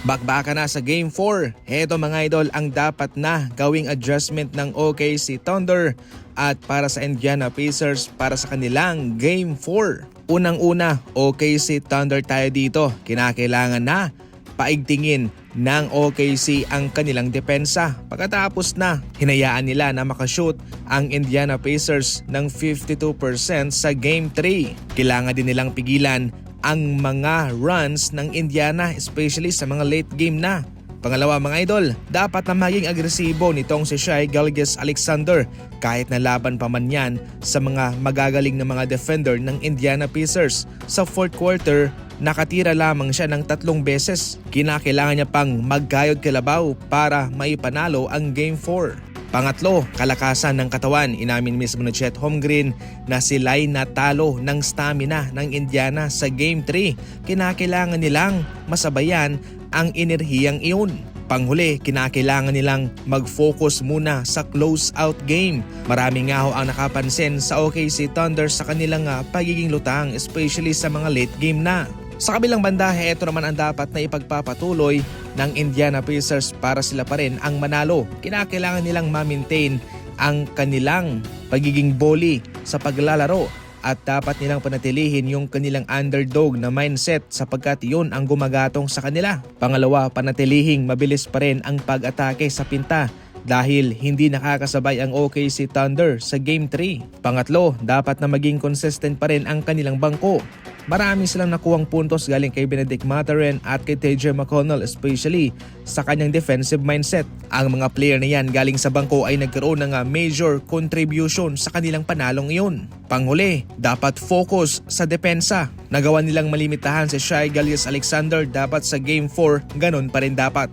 Bakbaka na sa Game 4. Heto mga idol ang dapat na gawing adjustment ng OKC Thunder at para sa Indiana Pacers para sa kanilang Game 4. Unang-una, OKC Thunder tayo dito. Kinakailangan na paigtingin ng OKC ang kanilang depensa. Pagkatapos na, hinayaan nila na makashoot ang Indiana Pacers ng 52% sa Game 3. Kailangan din nilang pigilan ang mga runs ng Indiana, especially sa mga late game na. Pangalawa mga idol, dapat na maging agresibo nitong si Shai Gilgeous-Alexander kahit na laban pa man yan sa mga magagaling na mga defender ng Indiana Pacers. Sa fourth quarter, nakatira lamang siya ng 3 beses. Kinakailangan niya pang magkayod kalabaw para maipanalo ang Game 4. Pangatlo, kalakasan ng katawan. Inamin mismo ni Chet Holmgren na sila'y natalo ng stamina ng Indiana sa Game 3. Kinakailangan nilang masabayan ang enerhiyang iyon. Panghuli, kinakailangan nilang mag-focus muna sa close-out game. Marami nga ho ang nakapansin sa OKC Thunder sa kanilang pagiging lutang, especially sa mga late game na. Sa kabilang banda, ito naman ang dapat na ipagpapatuloy ng Indiana Pacers para sila pa rin ang manalo. Kinakailangan nilang ma-maintain ang kanilang pagiging bully sa paglalaro at dapat nilang panatilihin yung kanilang underdog na mindset sapagkat yun ang gumagatong sa kanila. Pangalawa, panatilihing mabilis pa rin ang pag-atake sa pinta dahil hindi nakakasabay ang OKC Thunder sa Game 3. Pangatlo, dapat na maging consistent pa rin ang kanilang bangko. Marami silang nakuhang puntos galing kay Benedict Mathurin at kay TJ McConnell, especially sa kanyang defensive mindset. Ang mga player na yan galing sa bangko ay nagkaroon ng major contribution sa kanilang panalong iyon. Panghuli, dapat focus sa depensa. Nagawa nilang malimitahan si Shai Gilgeous-Alexander, dapat sa Game 4, ganun pa rin dapat.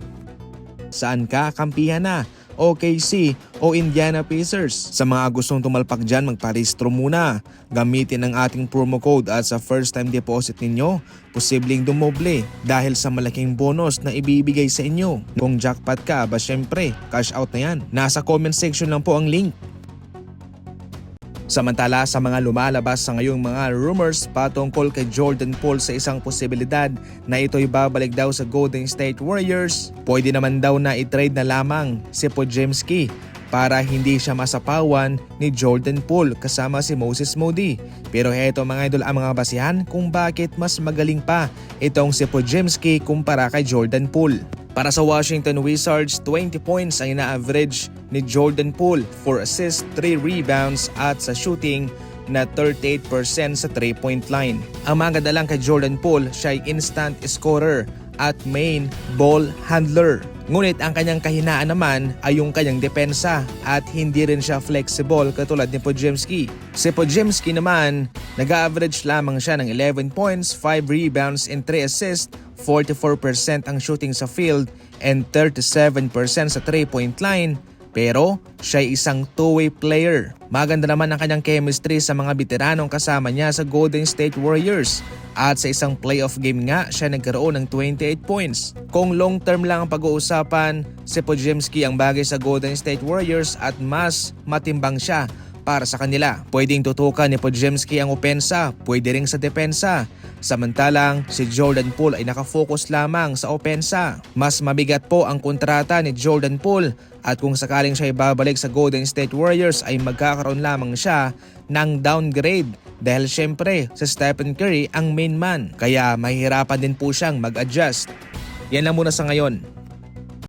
Saan ka kampihan na? OKC o Indiana Pacers? Sa mga gustong tumalpak dyan, magparehistro muna. Gamitin ang ating promo code at sa first time deposit ninyo, posibleng dumoble dahil sa malaking bonus na ibibigay sa inyo. Kung jackpot ka, syempre, cash out na yan. Nasa comment section lang po ang link. Samantala sa mga lumalabas sa ngayong mga rumors patungkol kay Jordan Poole sa isang posibilidad na ito'y babalik daw sa Golden State Warriors, pwede naman daw na i-trade na lamang si Podziemski para hindi siya masapawan ni Jordan Poole kasama si Moses Moody. Pero heto mga idol ang mga basihan kung bakit mas magaling pa itong si Podziemski kumpara kay Jordan Poole. Para sa Washington Wizards, 20 points ang ina-average ni Jordan Poole, 4 assists, 3 rebounds at sa shooting na 38% sa 3-point line. Ang maganda lang kay Jordan Poole, siya ay instant scorer at main ball handler. Ngunit ang kanyang kahinaan naman ay yung kanyang depensa at hindi rin siya flexible katulad ni Podziemski. Si Podziemski naman, nag-average lamang siya ng 11 points, 5 rebounds and 3 assists, 44% ang shooting sa field and 37% sa 3-point line. Pero siya ay isang two-way player. Maganda naman ang kanyang chemistry sa mga veteranong kasama niya sa Golden State Warriors. At sa isang playoff game nga, siya nagkaroon ng 28 points. Kung long term lang ang pag-uusapan, si Podziemski ang bagay sa Golden State Warriors at mas matimbang siya para sa kanila. Pwedeng tutukan ni Podziemski ang opensa, pwede rin sa depensa. Samantalang si Jordan Poole ay nakafocus lamang sa opensa. Mas mabigat po ang kontrata ni Jordan Poole at kung sakaling siya ibabalik sa Golden State Warriors ay magkakaroon lamang siya ng downgrade dahil syempre sa Stephen Curry ang main man. Kaya mahihirapan din po siyang mag-adjust. Yan lang muna sa ngayon.